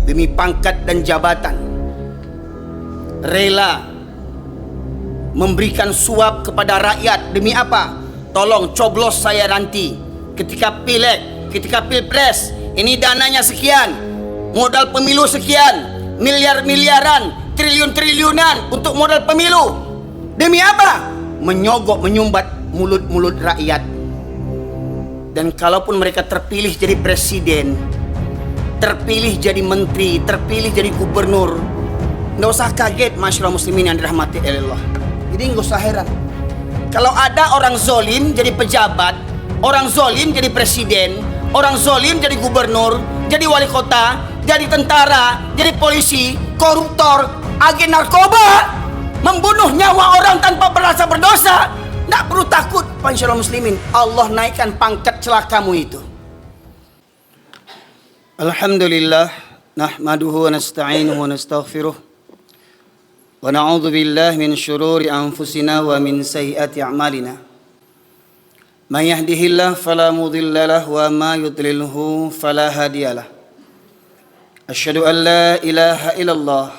demi pangkat dan jabatan, rela memberikan suap kepada rakyat demi apa? Tolong coblos saya nanti ketika pileg, ketika pilpres, ini dananya sekian, modal pemilu sekian, miliar-miliaran, triliun-triliunan untuk modal pemilu. Demi apa? Menyogok, menyumbat mulut-mulut rakyat. Dan kalaupun mereka terpilih jadi presiden, terpilih jadi menteri, terpilih jadi gubernur, nggak usah kaget masyarakat muslimin yang dirahmati Allah. Jadi nggak usah heran kalau ada orang zolim jadi pejabat, orang zolim jadi presiden, orang zolim jadi gubernur, jadi wali kota, jadi tentara, jadi polisi, koruptor, agen narkoba, membunuh nyawa orang tanpa merasa berdosa. Nggak perlu takut, masyarakat muslimin. Allah naikkan pangkat celakamu itu. Alhamdulillah, nahmaduhu wa nasta'inuhu wa nastaghfiruh. Wa na'udzu billahi min syururi anfusina wa min sayyiati a'malina. May yahdihillahu fala mudilla lahu wa may yudlilhu fala hadiyalah. Asyhadu an la ilaha illallah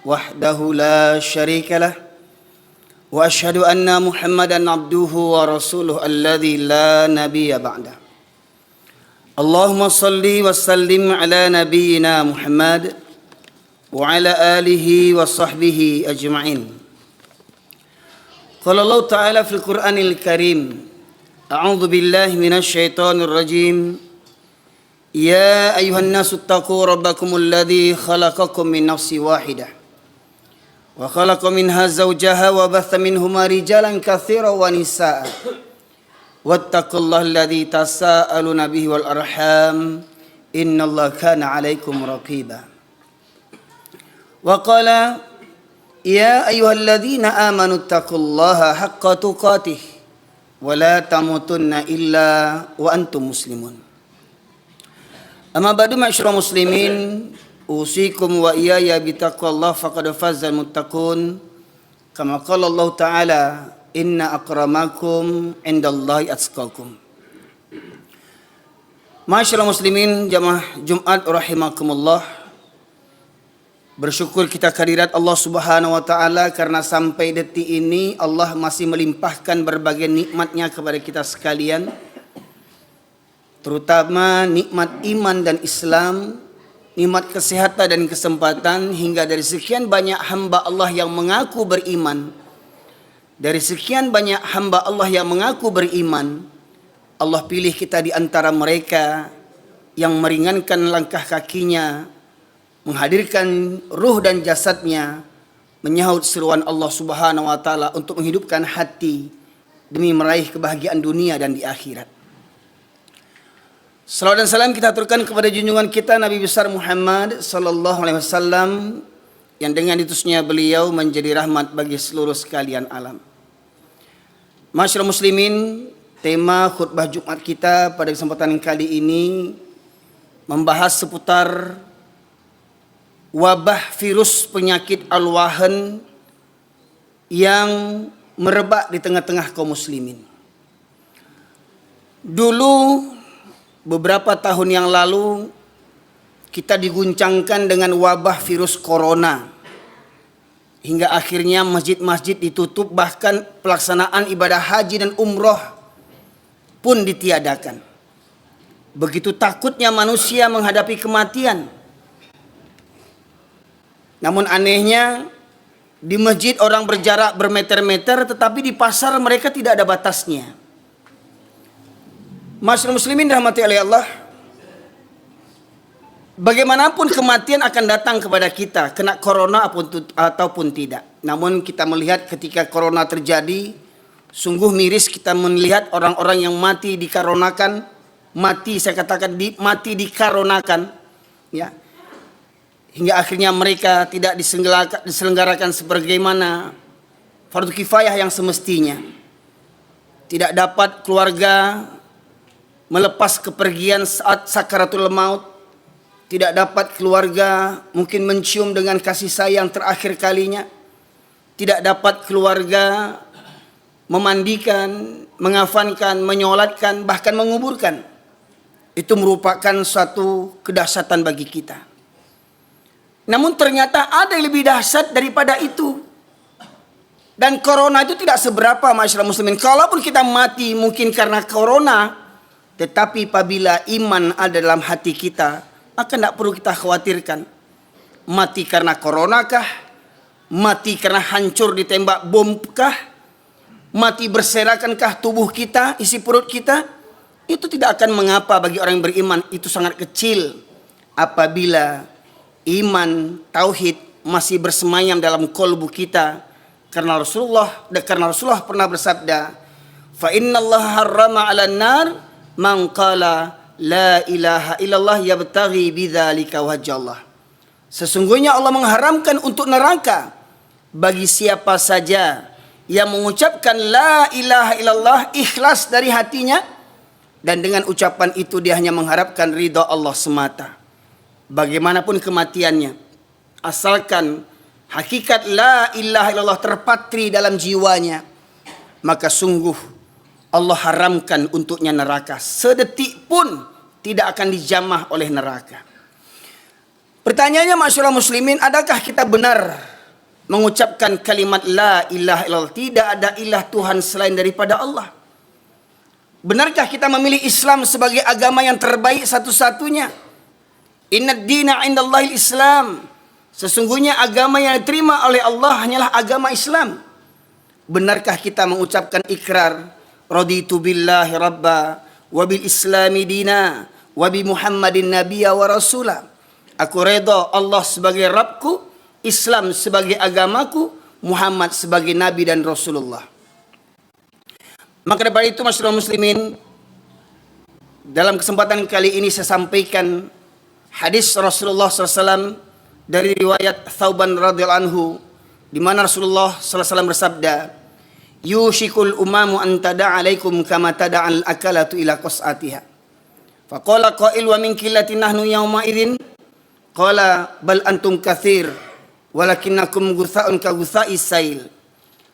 wahdahu la syarika lah. Wa asyhadu anna Muhammadan abduhu wa rasuluhu alladzi la nabiyya ba'da. Allahumma salli wa sallim ala nabiyyina Muhammad wa ala alihi wa sahbihi ajma'in. Qala Allah Ta'ala fil Qur'anil Karim, a'udzu billahi minasy syaithanir rajim. Ya ayuhan nasu taqu rabbakumul ladzi khalaqakum min nafsin wahidah wa khalaqa minha zawjaha wa batha minhuma rijalan katsiran wa nisaa. Wattaqullaha alladzi tasaaluna bihi wal arham innallaha kana 'alaikum raqiba. Wa qala ya ayyuhalladzina amanu taqullaha haqqa tuqatih wa la tamutunna illa wa antum muslimun. Amma ba'du ma'asyiral muslimin, usikum wa iyaya bitaqwallah faqad fazal muttaqun. Kama qala Allah Ta'ala, inna akramakum indallahi atqakum. Ma'asyiral muslimin, jamaah Jumat rahimakumullah. Bersyukur kita kehadirat Allah Subhanahu wa taala karena sampai detik ini Allah masih melimpahkan berbagai nikmatnya kepada kita sekalian. Terutama nikmat iman dan Islam, nikmat kesehatan dan kesempatan, hingga dari sekian banyak hamba Allah yang mengaku beriman. Dari sekian banyak hamba Allah yang mengaku beriman, Allah pilih kita di antara mereka yang meringankan langkah kakinya, menghadirkan ruh dan jasadnya, menyahut seruan Allah Subhanahu wa taala untuk menghidupkan hati demi meraih kebahagiaan dunia dan di akhirat. Salawat dan salam kita aturkan kepada junjungan kita Nabi besar Muhammad sallallahu alaihi wasallam, yang dengan diutusnya beliau menjadi rahmat bagi seluruh sekalian alam. Masyarakat muslimin, tema khutbah Jumat kita pada kesempatan kali ini membahas seputar wabah virus penyakit al-wahan yang merebak di tengah-tengah kaum muslimin. Dulu beberapa tahun yang lalu kita diguncangkan dengan wabah virus corona, hingga akhirnya masjid-masjid ditutup, bahkan pelaksanaan ibadah haji dan umroh pun ditiadakan. Begitu takutnya manusia menghadapi kematian. Namun anehnya, di masjid orang berjarak bermeter-meter, tetapi di pasar mereka tidak ada batasnya. Masyarakat muslimin rahmati oleh Allah, bagaimanapun kematian akan datang kepada kita, kena corona ataupun tidak. Namun kita melihat ketika corona terjadi, sungguh miris kita melihat orang-orang yang mati dikarenakan, mati dikarenakan, ya. Hingga akhirnya mereka tidak diselenggarakan sebagaimana fardu kifayah yang semestinya. Tidak dapat keluarga melepas kepergian saat sakaratul maut. Tidak dapat keluarga mungkin mencium dengan kasih sayang terakhir kalinya. Tidak dapat keluarga memandikan, mengafankan, menyolatkan, bahkan menguburkan. Itu merupakan suatu kedahsyatan bagi kita. Namun ternyata ada yang lebih dahsyat daripada itu. Dan corona itu tidak seberapa, masyarakat muslimin. Kalaupun kita mati mungkin karena corona, tetapi apabila iman ada dalam hati kita, maka tidak perlu kita khawatirkan. Mati karena corona kah? Mati karena hancur ditembak bom kah? Mati berserakan-kah tubuh kita, isi perut kita? Itu tidak akan mengapa bagi orang yang beriman. Itu sangat kecil apabila iman, tauhid masih bersemayam dalam kolbu kita. Karena Rasulullah pernah bersabda, "Fa innallaha harrama 'alan nar man qala la ilaha illallah yabtaghi bidzalika wajhallah." Sesungguhnya Allah mengharamkan untuk neraka bagi siapa saja yang mengucapkan la ilaha illallah ikhlas dari hatinya, dan dengan ucapan itu dia hanya mengharapkan ridha Allah semata. Bagaimanapun kematiannya, asalkan hakikat la ilaha illallah terpatri dalam jiwanya, maka sungguh Allah haramkan untuknya neraka. Sedetik pun tidak akan dijamah oleh neraka. Pertanyaannya, masyarakat muslimin, adakah kita benar mengucapkan kalimat la ilaha illallah? Tidak ada ilah Tuhan selain daripada Allah. Benarkah kita memilih Islam sebagai agama yang terbaik satu-satunya? Innad dina indallahil Islam. Sesungguhnya agama yang diterima oleh Allah hanyalah agama Islam. Benarkah kita mengucapkan ikrar raditu billahi rabba wa bil islami dina wa bi Muhammadin nabiyya wa rasula? Aku redha Allah sebagai Rabbku, Islam sebagai agamaku, Muhammad sebagai nabi dan Rasulullah. Maka daripada itu, masyarakat muslimin, dalam kesempatan kali ini saya sampaikan hadis Rasulullah SAW dari riwayat Thauban radhiyallahu anhu, di mana Rasulullah SAW bersabda, "Yushikul umamu an tada'a alaikum kama tada'al akalatu ila qas'atiha." Faqala qail wa min qillatin nahnu yawma idzin, qala bal antum katsir walakinnakum gutha'un ka gutha'is sail.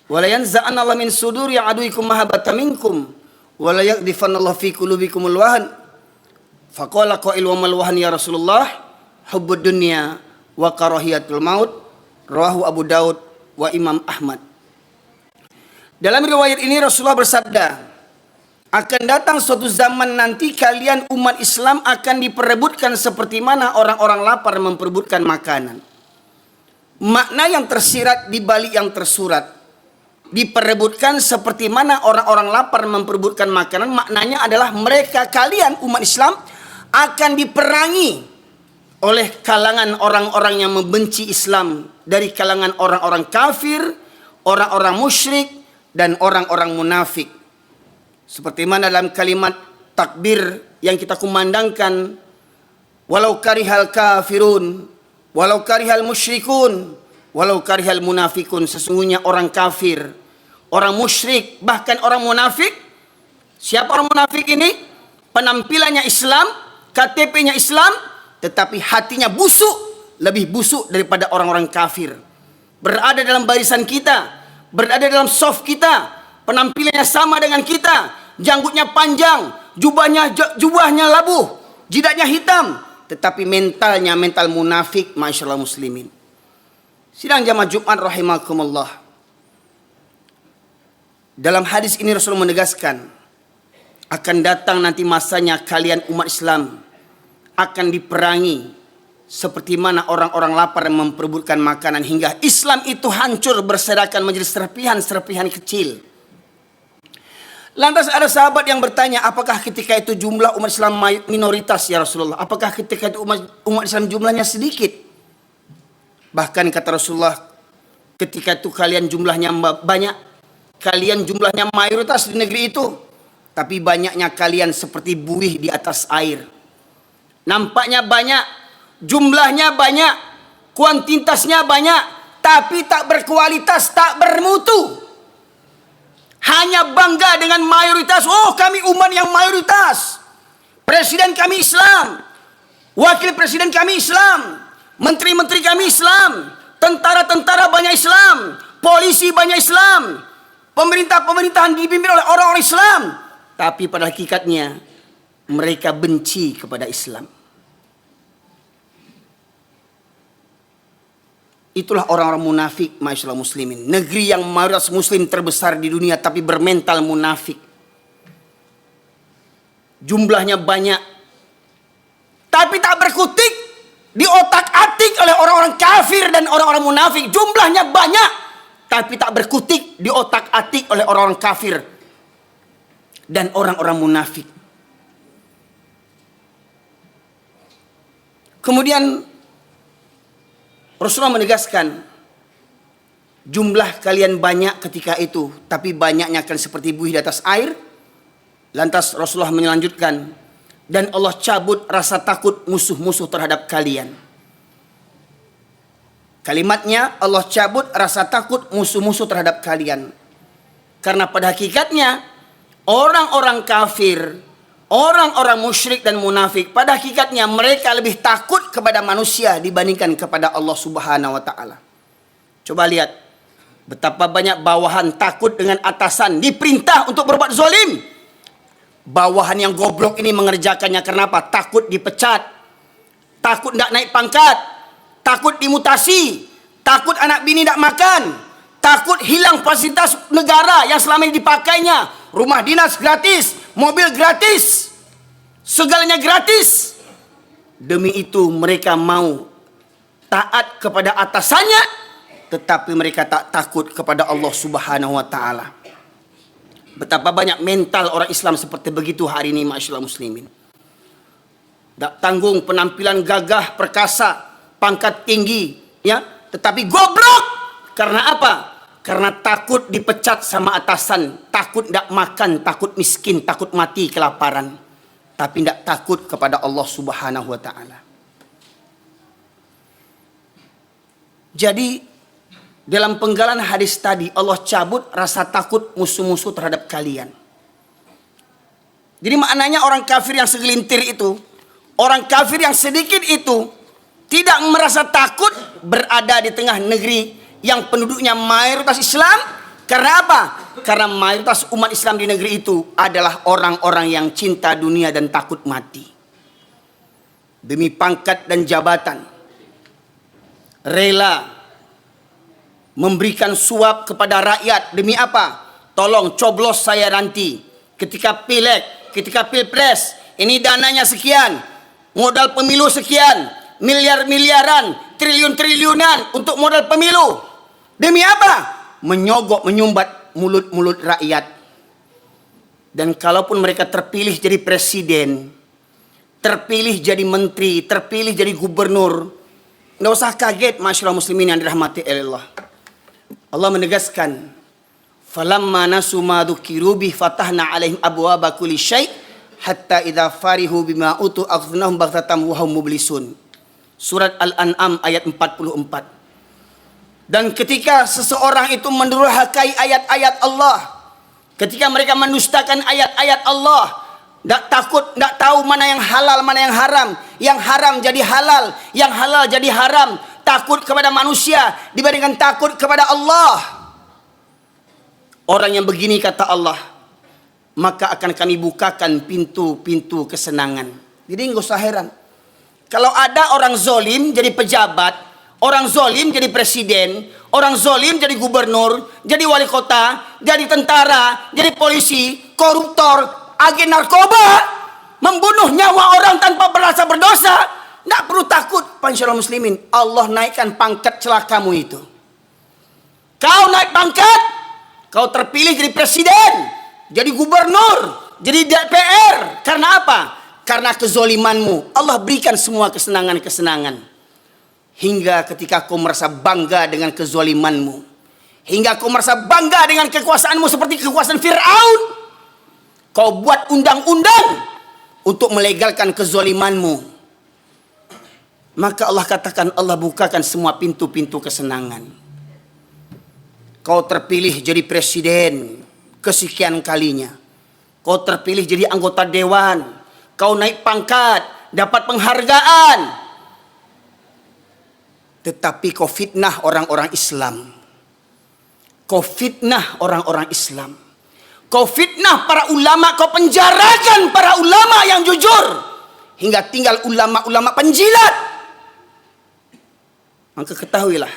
Wala yanza'anna Allah min suduri aduikum mahabbata minkum wala yaqdhifanna Allah fi qulubikumul wahan. Faqala qail wa mal wahan ya Rasulullah? Hubbud dunya wa karahiyatul maut. Rawahu Abu Daud wa Imam Ahmad. Dalam riwayat ini Rasulullah bersabda, akan datang suatu zaman nanti kalian umat Islam akan diperebutkan seperti mana orang-orang lapar memperebutkan makanan. Makna yang tersirat di balik yang tersurat, diperebutkan seperti mana orang-orang lapar memperebutkan makanan, maknanya adalah mereka, kalian umat Islam akan diperangi oleh kalangan orang-orang yang membenci Islam, dari kalangan orang-orang kafir, orang-orang musyrik, dan orang-orang munafik. Seperti mana dalam kalimat takbir yang kita kumandangkan, walau karihal kafirun, walau karihal musyrikun, walau karihal munafikun. Sesungguhnya orang kafir, orang musyrik, bahkan orang munafik. Siapa orang munafik ini? Penampilannya Islam, KTP-nya Islam, tetapi hatinya busuk, lebih busuk daripada orang-orang kafir. Berada dalam barisan kita, berada dalam saf kita, penampilannya sama dengan kita, janggutnya panjang, jubahnya labuh, jidatnya hitam, tetapi mentalnya mental munafik, masyaallah muslimin. Sidang jamaah Jumat rahimakumullah. Dalam hadis ini Rasul menegaskan, akan datang nanti masanya kalian umat Islam akan diperangi seperti mana orang-orang lapar memperebutkan makanan, hingga Islam itu hancur berserakan menjadi serpihan-serpihan kecil. Lantas ada sahabat yang bertanya, apakah ketika itu jumlah umat Islam minoritas ya Rasulullah? Apakah ketika itu umat Islam jumlahnya sedikit? Bahkan kata Rasulullah, ketika itu kalian jumlahnya banyak, kalian jumlahnya mayoritas di negeri itu, tapi banyaknya kalian seperti buih di atas air. Nampaknya banyak, jumlahnya banyak, kuantitasnya banyak, tapi tak berkualitas, tak bermutu. Hanya bangga dengan mayoritas. Oh, kami umat yang mayoritas. Presiden kami Islam, wakil presiden kami Islam, menteri-menteri kami Islam, tentara-tentara banyak Islam, polisi banyak Islam, pemerintahan dipimpin oleh orang-orang Islam. Tapi pada hakikatnya mereka benci kepada Islam. Itulah orang-orang munafik, masyaallah muslimin. Negeri yang mayoritas muslim terbesar di dunia tapi bermental munafik. Jumlahnya banyak, tapi tak berkutik, diotak-atik oleh orang-orang kafir dan orang-orang munafik. Jumlahnya banyak, tapi tak berkutik, diotak-atik oleh orang-orang kafir dan orang-orang munafik. Kemudian Rasulullah menegaskan, jumlah kalian banyak ketika itu, tapi banyaknya akan seperti buih di atas air. Lantas Rasulullah melanjutkan, dan Allah cabut rasa takut musuh-musuh terhadap kalian. Kalimatnya, Allah cabut rasa takut musuh-musuh terhadap kalian. Karena pada hakikatnya, orang-orang kafir, orang-orang musyrik dan munafik, pada hakikatnya mereka lebih takut kepada manusia dibandingkan kepada Allah Subhanahu wa Ta'ala. Coba lihat betapa banyak bawahan takut dengan atasan, diperintah untuk berbuat zalim. Bawahan yang goblok ini mengerjakannya karena apa? Takut dipecat, takut tidak naik pangkat, takut dimutasi, takut anak bini tidak makan, takut hilang fasilitas negara yang selama ini dipakainya. Rumah dinas gratis, mobil gratis, segalanya gratis. Demi itu mereka mau taat kepada atasannya, tetapi mereka tak takut kepada Allah Subhanahu wa Ta'ala. Betapa banyak mental orang Islam seperti begitu hari ini, masyaallah muslimin. Tak tanggung penampilan gagah, perkasa, pangkat tinggi, ya, tetapi goblok. Karena apa? Karena takut dipecat sama atasan, takut tidak makan, takut miskin, takut mati kelaparan, tapi tidak takut kepada Allah Subhanahu wa Ta'ala. Jadi dalam penggalan hadis tadi, Allah cabut rasa takut musuh-musuh terhadap kalian. Jadi maknanya orang kafir yang segelintir itu, orang kafir yang sedikit itu, tidak merasa takut berada di tengah negeri yang penduduknya mayoritas Islam. Karena apa? Karena mayoritas umat Islam di negeri itu adalah orang-orang yang cinta dunia dan takut mati. Demi pangkat dan jabatan, rela memberikan suap kepada rakyat. Demi apa? Tolong coblos saya nanti ketika pileg, ketika pilpres. Ini dananya sekian, modal pemilu sekian, miliar-miliaran, triliun-triliunan untuk modal pemilu. Demi apa? Menyogok, menyumbat mulut-mulut rakyat. Dan kalaupun mereka terpilih jadi presiden, terpilih jadi menteri, terpilih jadi gubernur, nggak usah kaget, masyaallah muslimin yang dirahmati Allah. Allah menegaskan, falamma nasu ma dzukiru bi fatahna alaihim abwaaba kulli syai' hatta idza farihu bima utu akhadnahum baghtatan wa hum mublisun. Surat Al-An'am ayat 44. Dan ketika seseorang itu mendurhakai ayat-ayat Allah, ketika mereka mendustakan ayat-ayat Allah, tidak takut, tidak tahu mana yang halal, mana yang haram jadi halal, yang halal jadi haram, takut kepada manusia dibandingkan takut kepada Allah. Orang yang begini, kata Allah, maka akan kami bukakan pintu-pintu kesenangan. Jadi nggak usah heran kalau ada orang zolim jadi pejabat, orang zolim jadi presiden, orang zolim jadi gubernur, jadi wali kota, jadi tentara, jadi polisi, koruptor, agen narkoba, membunuh nyawa orang tanpa merasa berdosa. Tidak perlu takut, masyaallah muslimin. Allah naikkan pangkat celakamu itu. Kau naik pangkat, kau terpilih jadi presiden, jadi gubernur, jadi DPR. Karena apa? Karena kezolimanmu. Allah berikan semua kesenangan-kesenangan. Hingga ketika kau merasa bangga dengan kezolimanmu, hingga kau merasa bangga dengan kekuasaanmu seperti kekuasaan Fir'aun, kau buat undang-undang untuk melegalkan kezolimanmu. Maka Allah katakan, Allah bukakan semua pintu-pintu kesenangan. Kau terpilih jadi presiden kesekian kalinya, kau terpilih jadi anggota dewan, kau naik pangkat, dapat penghargaan, tetapi kau fitnah orang-orang Islam, kau fitnah orang-orang Islam, kau fitnah para ulama, kau penjarakan para ulama yang jujur hingga tinggal ulama-ulama penjilat. Maka ketahuilah,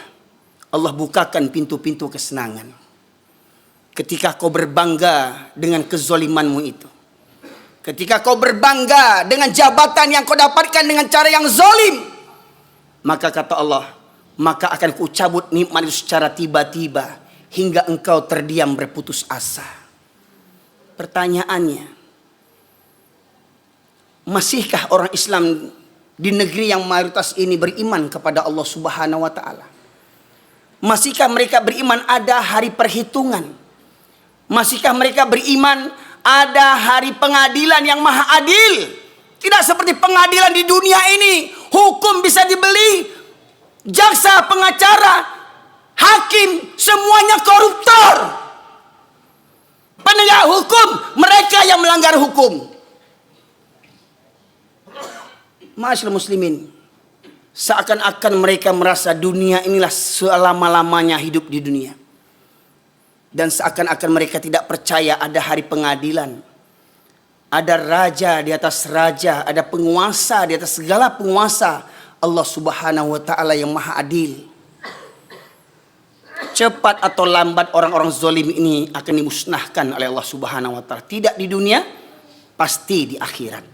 Allah bukakan pintu-pintu kesenangan. Ketika kau berbangga dengan kezolimanmu itu, ketika kau berbangga dengan jabatan yang kau dapatkan dengan cara yang zolim, maka kata Allah, maka akan kucabut nikmat itu secara tiba-tiba hingga engkau terdiam berputus asa. Pertanyaannya, masihkah orang Islam di negeri yang mayoritas ini beriman kepada Allah Subhanahu wa taala? Masihkah mereka beriman ada hari perhitungan? Masihkah mereka beriman ada hari pengadilan yang maha adil? Tidak seperti pengadilan di dunia ini, hukum bisa dibeli, jaksa, pengacara, hakim, semuanya koruptor. Penegak hukum, mereka yang melanggar hukum. Ma'asyiral muslimin, seakan-akan mereka merasa dunia inilah selama-lamanya hidup di dunia. Dan seakan-akan mereka tidak percaya ada hari pengadilan. Ada raja di atas raja, ada penguasa di atas segala penguasa. Allah Subhanahu wa taala yang maha adil. Cepat atau lambat orang-orang zalim ini akan dimusnahkan oleh Allah Subhanahu wa taala. Tidak di dunia, pasti di akhirat.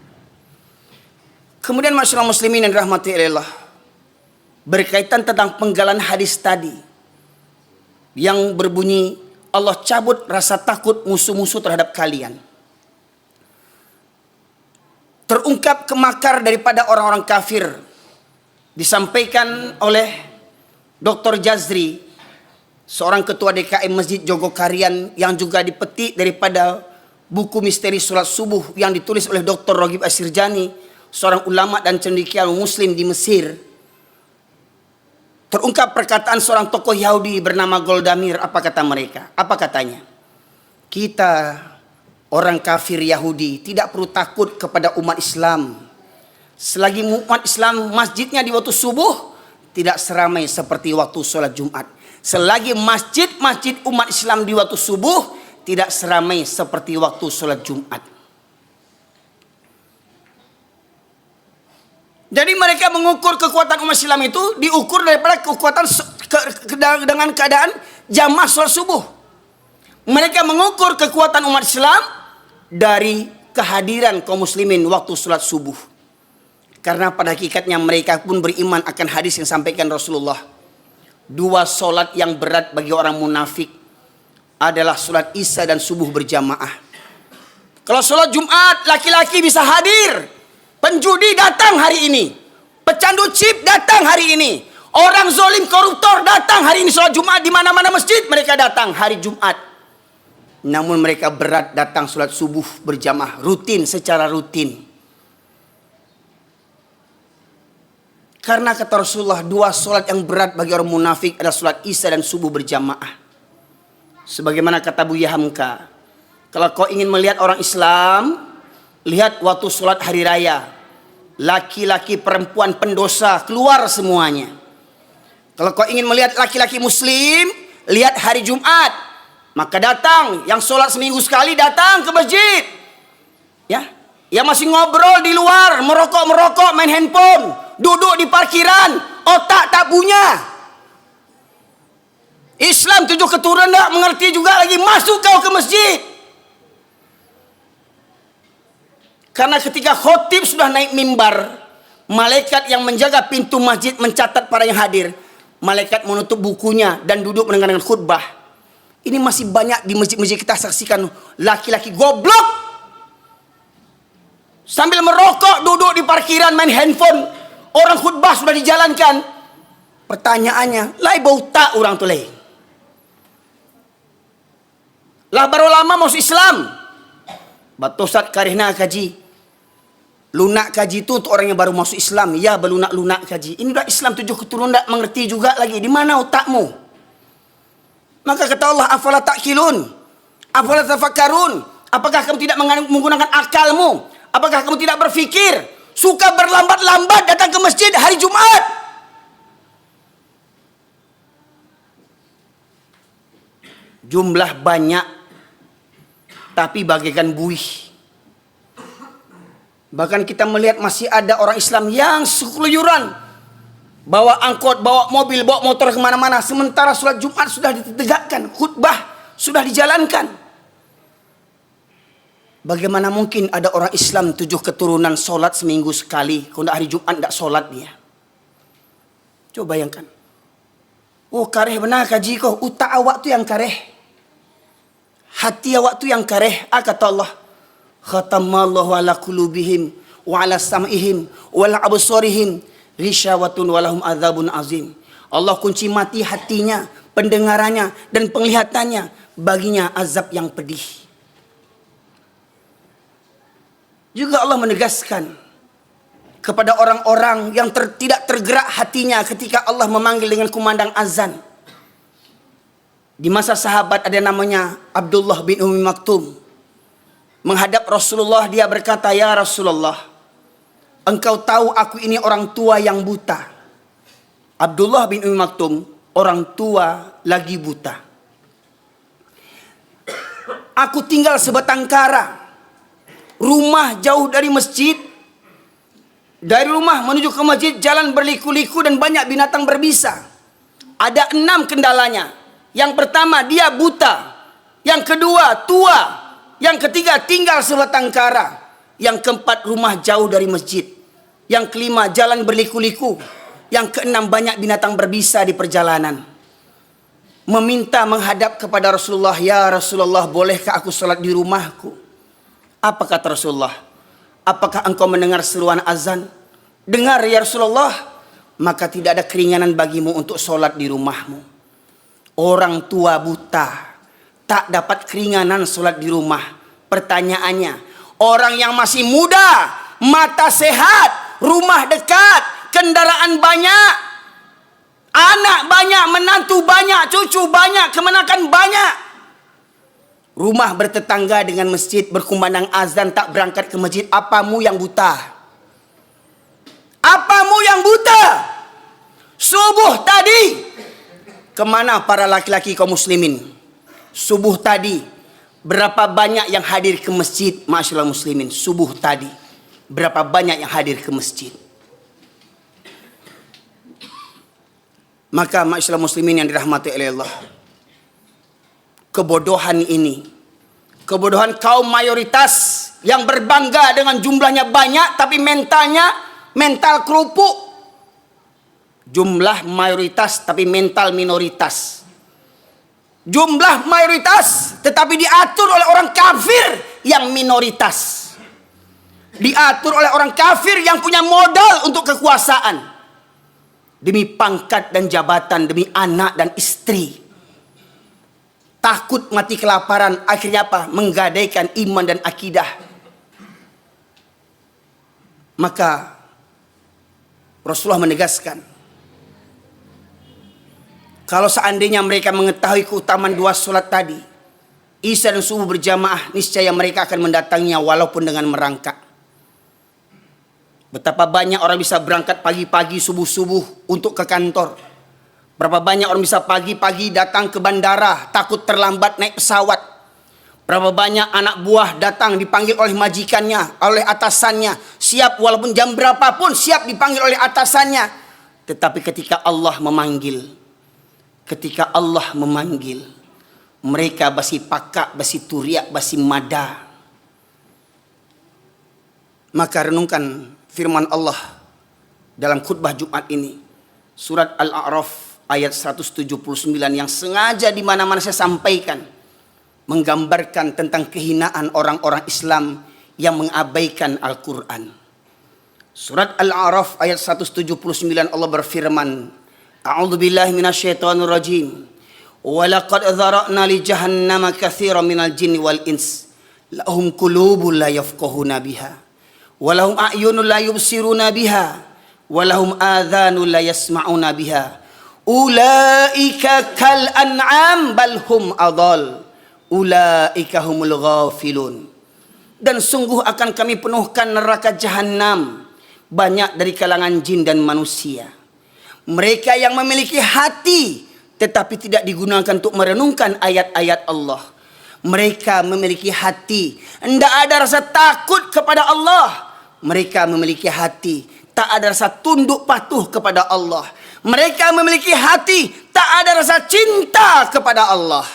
Kemudian masyarakat muslimin yang dirahmati Allah, berkaitan tentang penggalan hadis tadi yang berbunyi Allah cabut rasa takut musuh-musuh terhadap kalian. Terungkap kemakar daripada orang-orang kafir disampaikan oleh Dr. Jazri, seorang ketua DKM Masjid Jogokarian, yang juga dipetik daripada buku misteri Salat Subuh yang ditulis oleh Dr. Ragib Asirjani, seorang ulama dan cendekiawan muslim di Mesir. Terungkap perkataan seorang tokoh Yahudi bernama Goldamir. Apa kata mereka? Apa katanya? Kita orang kafir Yahudi tidak perlu takut kepada umat Islam. Selagi umat Islam masjidnya di waktu subuh tidak seramai seperti waktu sholat Jumat. Selagi masjid-masjid umat Islam di waktu subuh tidak seramai seperti waktu sholat Jumat. Jadi mereka mengukur kekuatan umat Islam itu diukur daripada kekuatan dengan keadaan jamaah sholat subuh. Mereka mengukur kekuatan umat Islam dari kehadiran kaum muslimin waktu sholat subuh. Karena pada hakikatnya mereka pun beriman akan hadis yang disampaikan Rasulullah. Dua sholat yang berat bagi orang munafik adalah sholat isya dan subuh berjamaah. Kalau sholat Jumat laki-laki bisa hadir. Penjudi datang hari ini. Pecandu chip datang hari ini. Orang zolim koruptor datang hari ini sholat Jumat. Di mana-mana masjid mereka datang hari Jumat. Namun mereka berat datang sholat subuh berjamaah. Rutin, secara rutin. Karena kata Rasulullah, dua sholat yang berat bagi orang munafik adalah sholat isya dan subuh berjamaah. Sebagaimana kata Buya Hamka, kalau kau ingin melihat orang Islam, lihat waktu sholat hari raya. Laki-laki perempuan pendosa keluar semuanya. Kalau kau ingin melihat laki-laki muslim, lihat hari Jumat. Maka datang, yang sholat seminggu sekali datang ke masjid. Ya, yang masih ngobrol di luar, merokok, main handphone, duduk di parkiran, otak tak punya. Islam 7 keturunan tak mengerti juga lagi, masuk kau ke masjid. Karena ketika khotib sudah naik mimbar, malaikat yang menjaga pintu masjid mencatat para yang hadir. Malaikat menutup bukunya dan duduk mendengarkan khutbah. Ini masih banyak di masjid-masjid kita saksikan laki-laki goblok. Sambil merokok, duduk di parkiran, main handphone. Orang khutbah sudah dijalankan. Pertanyaannya, lai bau tak orang tu lai? Lah baru lama masuk Islam. Batosat karihna kaji. Lunak kaji itu untuk orang yang baru masuk Islam. Ya, belunak-lunak kaji. Ini udah Islam 7 keturunan tak mengerti juga lagi. Di mana otakmu? Maka kata Allah, afala ta'qilun? Afala tafakkarun? Apakah kamu tidak menggunakan akalmu? Apakah kamu tidak berfikir? Suka berlambat-lambat datang ke masjid hari Jumat. Jumlah banyak, tapi bagaikan buih. Bahkan kita melihat masih ada orang Islam yang sekeluyuran bawa angkot, bawa mobil, bawa motor kemana-mana, sementara sholat Jumat sudah ditegakkan, khutbah sudah dijalankan. Bagaimana mungkin ada orang Islam 7 keturunan sholat seminggu sekali, kalau hari Jumat tidak sholat dia? Coba bayangkan. Oh kareh benar kaji kau, utak awak tu yang kareh, hati awak tu yang kareh. Kata Allah, khatamallahu ala qulubihim wa ala sam'ihim wa ala absarihim risyawatun walahum adzabun azim. Allah kunci mati hatinya, pendengarannya dan penglihatannya, baginya azab yang pedih. Juga Allah menegaskan kepada orang-orang yang tidak tergerak hatinya ketika Allah memanggil dengan kumandang azan. Di masa sahabat ada namanya Abdullah bin Ummi Maktum. Menghadap Rasulullah, dia berkata, "Ya Rasulullah, engkau tahu aku ini orang tua yang buta." Abdullah bin Ummi Maktum, orang tua lagi buta. "Aku tinggal sebatang kara, rumah jauh dari masjid. Dari rumah menuju ke masjid jalan berliku-liku dan banyak binatang berbisa. Ada 6 kendalanya. Yang pertama, dia buta. Yang kedua, tua. Yang ketiga, tinggal sebatang kara. Yang keempat, rumah jauh dari masjid. Yang kelima, jalan berliku-liku. Yang keenam, banyak binatang berbisa di perjalanan." Meminta menghadap kepada Rasulullah, "Ya Rasulullah, bolehkah aku sholat di rumahku?" Apa kata Rasulullah? "Apakah engkau mendengar seruan azan?" "Dengar ya Rasulullah." "Maka tidak ada keringanan bagimu untuk sholat di rumahmu." Orang tua buta tak dapat keringanan sholat di rumah. Pertanyaannya, orang yang masih muda, mata sehat, rumah dekat, kendaraan banyak, anak banyak, menantu banyak, cucu banyak, kemenakan banyak, rumah bertetangga dengan masjid, berkumandang azan, tak berangkat ke masjid. Apamu yang buta? Apamu yang buta? Subuh tadi, kemana para laki-laki kaum muslimin? Subuh tadi, berapa banyak yang hadir ke masjid? Ma'asyiral muslimin, subuh tadi, berapa banyak yang hadir ke masjid? Maka ma'asyiral muslimin yang dirahmati oleh Allah, kebodohan ini, kebodohan kaum mayoritas yang berbangga dengan jumlahnya banyak tapi mentalnya mental kerupuk. Jumlah mayoritas tapi mental minoritas. Jumlah mayoritas tetapi diatur oleh orang kafir yang minoritas. Diatur oleh orang kafir yang punya modal untuk kekuasaan. Demi pangkat dan jabatan, demi anak dan istri. Takut mati kelaparan, akhirnya apa? Menggadaikan iman dan akidah. Maka Rasulullah menegaskan, kalau seandainya mereka mengetahui keutamaan 2 sholat tadi, Isya dan subuh berjamaah, niscaya mereka akan mendatanginya walaupun dengan merangkak. Betapa banyak orang bisa berangkat pagi-pagi subuh-subuh untuk ke kantor. Berapa banyak orang bisa pagi-pagi datang ke bandara takut terlambat naik pesawat. Berapa banyak anak buah datang dipanggil oleh majikannya, oleh atasannya, siap walaupun jam berapapun siap dipanggil oleh atasannya. Tetapi ketika Allah memanggil, mereka basi pakak, basi turiak, basi mada. Maka renungkan firman Allah dalam khutbah Jumat ini, surat Al-A'raf ayat 179 yang sengaja di mana-mana saya sampaikan, menggambarkan tentang kehinaan orang-orang Islam yang mengabaikan Al-Quran. Surat Al-A'raf ayat 179 Allah berfirman, "A'udzu billahi minasyaitonir rajim. Wa laqad dzara'na li jahannama katsiran minal jinni wal ins. Lahum qulubun la yafqahuna biha, wa lahum a'yunun la yubsiruna biha, wa lahum adhanun la yasma'una biha. Ulaika kal an'am bal hum adall. Ulaika humul ghafilun." Dan sungguh akan kami penuhkan neraka jahanam banyak dari kalangan jin dan manusia. Mereka yang memiliki hati tetapi tidak digunakan untuk merenungkan ayat-ayat Allah. Mereka memiliki hati, tidak ada rasa takut kepada Allah. Mereka memiliki hati, tak ada rasa tunduk patuh kepada Allah. Mereka memiliki hati, tak ada rasa cinta kepada Allah.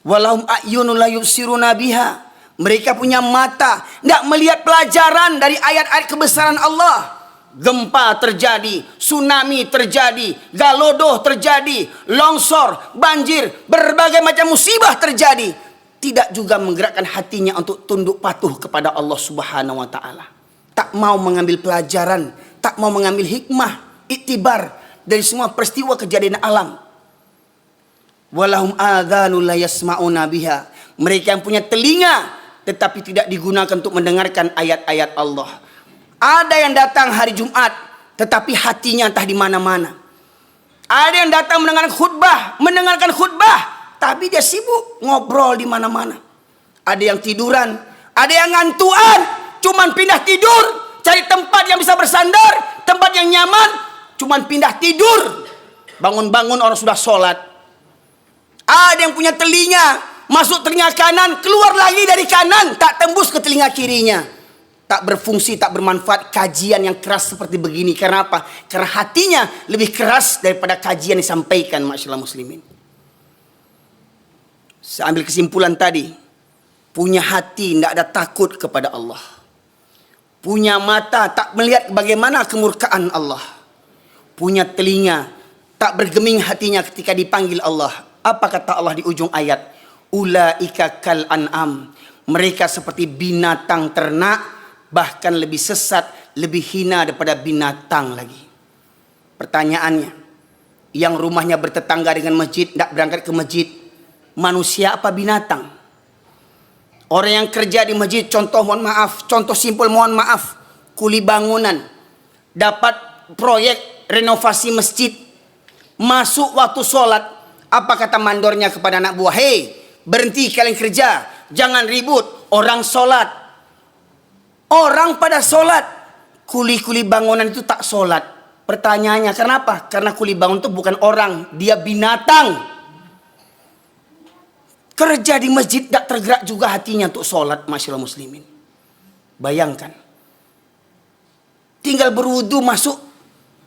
Walahum a'yunun la yubsiruna biha. Mereka punya mata, tidak melihat pelajaran dari ayat-ayat kebesaran Allah. Gempa terjadi, tsunami terjadi, galodoh terjadi, longsor, banjir, berbagai macam musibah terjadi. Tidak juga menggerakkan hatinya untuk tunduk patuh kepada Allah Subhanahu wa taala. Tak mau mengambil pelajaran, tak mau mengambil hikmah, iktibar dari semua peristiwa kejadian alam. Walahum adzanul la yasma'una biha. Mereka yang punya telinga tetapi tidak digunakan untuk mendengarkan ayat-ayat Allah. Ada yang datang hari Jumat tetapi hatinya entah di mana-mana. Ada yang datang mendengarkan khutbah, tapi dia sibuk ngobrol di mana-mana. Ada yang tiduran, ada yang ngantuan, cuman pindah tidur, cari tempat yang bisa bersandar, tempat yang nyaman, cuman pindah tidur. Bangun-bangun orang sudah sholat. Ada yang punya telinga, masuk telinga kanan, keluar lagi dari kanan, tak tembus ke telinga kirinya. Tak berfungsi, tak bermanfaat kajian yang keras seperti begini. Karena apa? Karena hatinya lebih keras daripada kajian yang disampaikan, masyaallah muslimin. Saya ambil kesimpulan tadi. Punya hati, tidak ada takut kepada Allah. Punya mata, tak melihat bagaimana kemurkaan Allah. Punya telinga, tak bergeming hatinya ketika dipanggil Allah. Apa kata Allah di ujung ayat? Ulaika kal an'am. Mereka seperti binatang ternak, bahkan lebih sesat, lebih hina daripada binatang lagi. Pertanyaannya, yang rumahnya bertetangga dengan masjid, tidak berangkat ke masjid, manusia apa binatang? Orang yang kerja di masjid, contoh simpel mohon maaf, kuli bangunan, dapat proyek renovasi masjid, masuk waktu sholat, apa kata mandornya kepada anak buah? Hei, berhenti kalian kerja, jangan ribut, orang sholat. Orang pada sholat, kuli-kuli bangunan itu tak sholat. Pertanyaannya, kenapa? Karena kuli bangun itu bukan orang, dia binatang. Kerja di masjid tak tergerak juga hatinya untuk sholat, masyaallah muslimin. Bayangkan, tinggal berwudu masuk,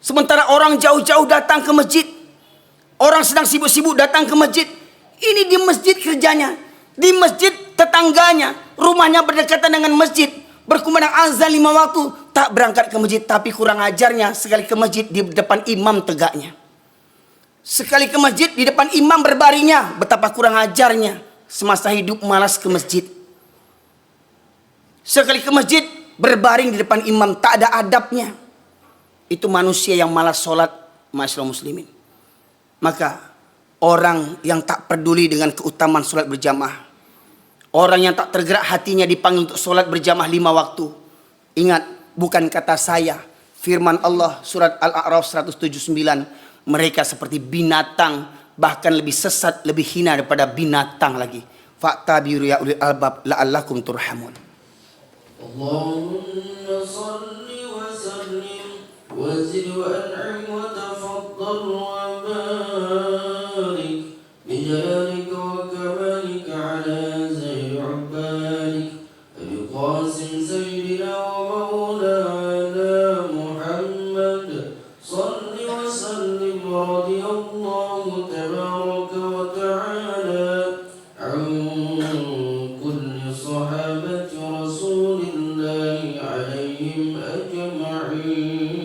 sementara orang jauh-jauh datang ke masjid. Orang sedang sibuk-sibuk datang ke masjid. Ini di masjid kerjanya, di masjid tetangganya, rumahnya berdekatan dengan masjid, berkumandang azan 5 waktu, tak berangkat ke masjid. Tapi kurang ajarnya, sekali ke masjid di depan imam tegaknya, sekali ke masjid di depan imam berbaringnya. Betapa kurang ajarnya, semasa hidup malas ke masjid. Sekali ke masjid berbaring di depan imam, tak ada adabnya. Itu manusia yang malas sholat, masyaallah muslimin. Maka orang yang tak peduli dengan keutamaan sholat berjamaah, orang yang tak tergerak hatinya dipanggil untuk sholat berjamaah 5 waktu. Ingat, bukan kata saya, firman Allah surat Al-A'raf 179. Mereka seperti binatang, bahkan lebih sesat, lebih hina daripada binatang lagi. Fa'tabiru ya ulil albab la'allakum turhamun. Allahumma salli wa sallim wa zid wa an'im wa tafaddal wa barik bijalalika wa kamalika ala zahir ubbalik Abi Qasim Sayyidina wa maulana Muhammad salli wa sallim radiyallahu tabaraka wa ta'ala an kulli sahabati rasulillahi alaihim ajma'in.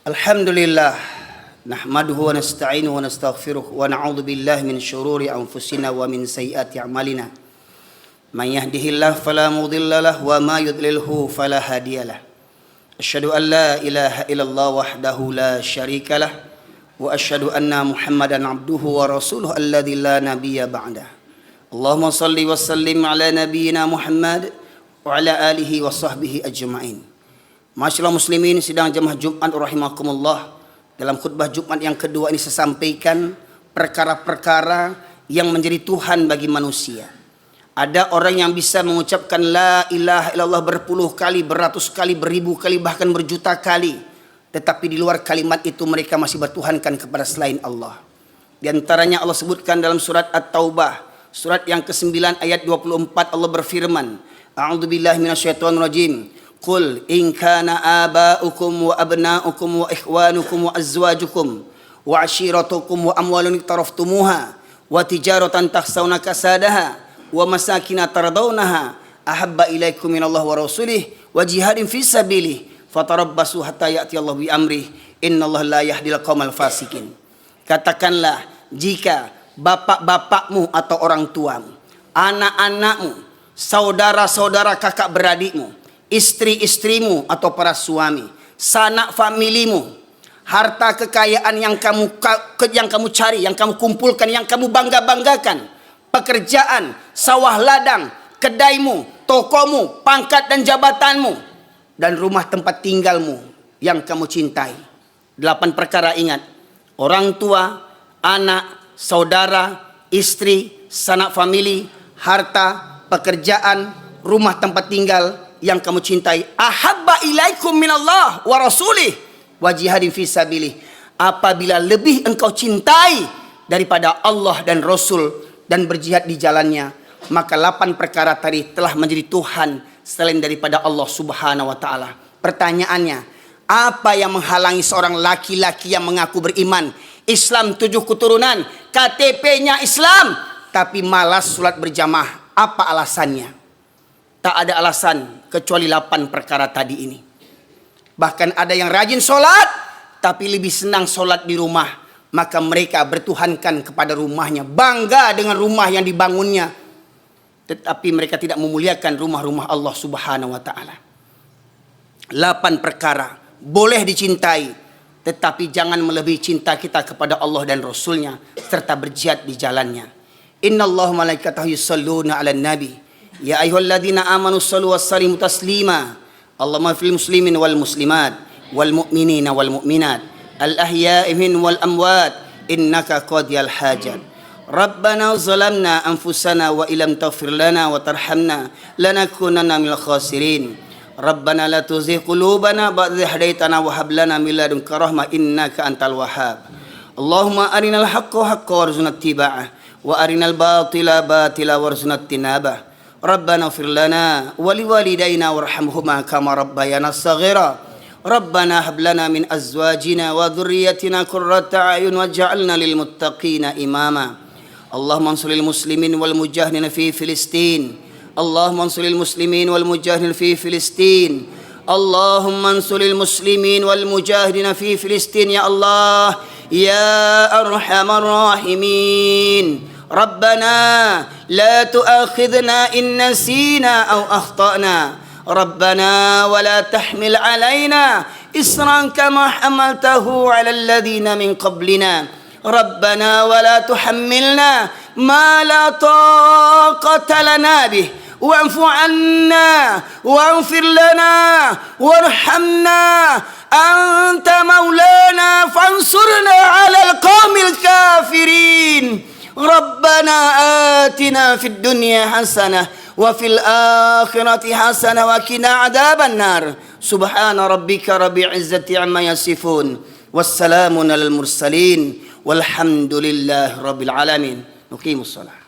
Alhamdulillah, nahmaduhu wa nasta'inuhu wa nastaghfiruh wa na'udzu billahi min syururi anfusina wa min sayyiati a'malina. Man yahdihillahu fala mudilla lahu wa ma yudlilhu fala hadiyalah. Asyhadu an la ilaha illallah wahdahu la syarika lah wa asyhadu anna Muhammadan abduhu wa rasuluhu alladzi la nabiyya ba'dah. Allahumma salli wa sallim ala nabiyyina Muhammad wa ala alihi wa sahbihi ajma'in. Masyaallah muslimin, sidang jemaah Jumat rahimakumullah. Dalam khutbah Jumat yang kedua ini saya sampaikan perkara-perkara yang menjadi Tuhan bagi manusia. Ada orang yang bisa mengucapkan la ilaha illallah berpuluh kali, beratus kali, beribu kali, bahkan berjuta kali. Tetapi di luar kalimat itu mereka masih bertuhankan kepada selain Allah. Di antaranya Allah sebutkan dalam surat At-Taubah, Surat yang ke-9 ayat 24 Allah berfirman, A'udzubillahi minasyaitonirrajim. Qul in kana aba'ukum wa abna'ukum wa ikhwanukum wa azwajukum wa ashiratukum wa amwalun iktaraftumuha wa tijaratan takhshawna kasadaha wa masakina tardawnaha ahabba ilaikum minallahi wa rasulih wa jihadin fi sabilih fatarabbasu hatta ya'ti Allah bi amrih innallaha la yahdil qaumal fasikin. Katakanlah, jika bapak-bapakmu atau orang tuamu, anak-anakmu, saudara-saudara kakak beradikmu, istri-istrimu atau para suami, sanak familimu, harta kekayaan yang kamu cari, yang kamu kumpulkan, yang kamu bangga-banggakan, pekerjaan, sawah ladang, kedaimu, tokomu, pangkat dan jabatanmu, dan rumah tempat tinggalmu yang kamu cintai. 8 perkara ingat. Orang tua, anak, saudara, istri, sanak famili, harta, pekerjaan, rumah tempat tinggal yang kamu cintai. Ahabba ilaikum minallah wa rasulih wa jihadin fi sabilih. Apabila lebih engkau cintai daripada Allah dan Rasul dan berjihad di jalannya, maka 8 perkara tadi telah menjadi Tuhan selain daripada Allah Subhanahu wa taala. Pertanyaannya, apa yang menghalangi seorang laki-laki yang mengaku beriman, Islam 7 keturunan, KTP-nya Islam, tapi malas salat berjamaah? Apa alasannya? Tak ada alasan kecuali 8 perkara tadi ini. Bahkan ada yang rajin sholat, tapi lebih senang sholat di rumah. Maka mereka bertuhankan kepada rumahnya, bangga dengan rumah yang dibangunnya. Tetapi mereka tidak memuliakan rumah-rumah Allah Subhanahu wa ta'ala. 8 perkara boleh dicintai, tetapi jangan melebihi cinta kita kepada Allah dan Rasulnya, serta berjihad di jalannya. Innallaha malaikatahu yusalluna 'alan nabi. Ya ayyuhalladzina amanu shallu wassallimu taslima. Allahumma fil muslimin wal muslimat wal mu'minina wal mu'minat al ahya'i min wal amwat innaka qadiyal hajat. Rabbana zalamna anfusana wa illam taghfir lana wa tarhamna lanakunanna minal khasirin. Rabbana la tuzigh qulubana ba'da idh hadaitana wa hab lana min ladunka rahmah innaka antal wahhab. Allahumma arinal haqqa haqqan warzuqna ittiba'ah wa arinal batila batila warzuqna ijtinabah. Rabbana ighfir lana wa liwalidayna warhamhuma kama rabbayana shaghira. Rabbana hab lana min azwajina wa dhurriyyatina qurrata a'yun waj'alna lil muttaqina imama. Allahumma ansuril muslimin wal mujahidin fi Filistin. Allahumma ansuril muslimin wal mujahidin fi Filistin. Allahumma ansuril muslimin wal mujahidin fi Filistin ya Allah ya arhamar rahimin. ربنا لا تؤاخذنا إن نسينا أو أخطأنا ربنا ولا تحمل علينا إصرا كما حملته على الذين من قبلنا ربنا ولا تحملنا ما لا طاقة لنا به واعف عنا واغفر لنا وارحمنا أنت مولانا فانصرنا على القوم الكافرين. ربنا آتنا في الدنيا حسنة وفي الآخرة حسنة وقنا عذاب النار. سبحان ربك رب العزة عما يصفون والسلام على المرسلين والحمد لله رب العالمين. نقيم الصلاة.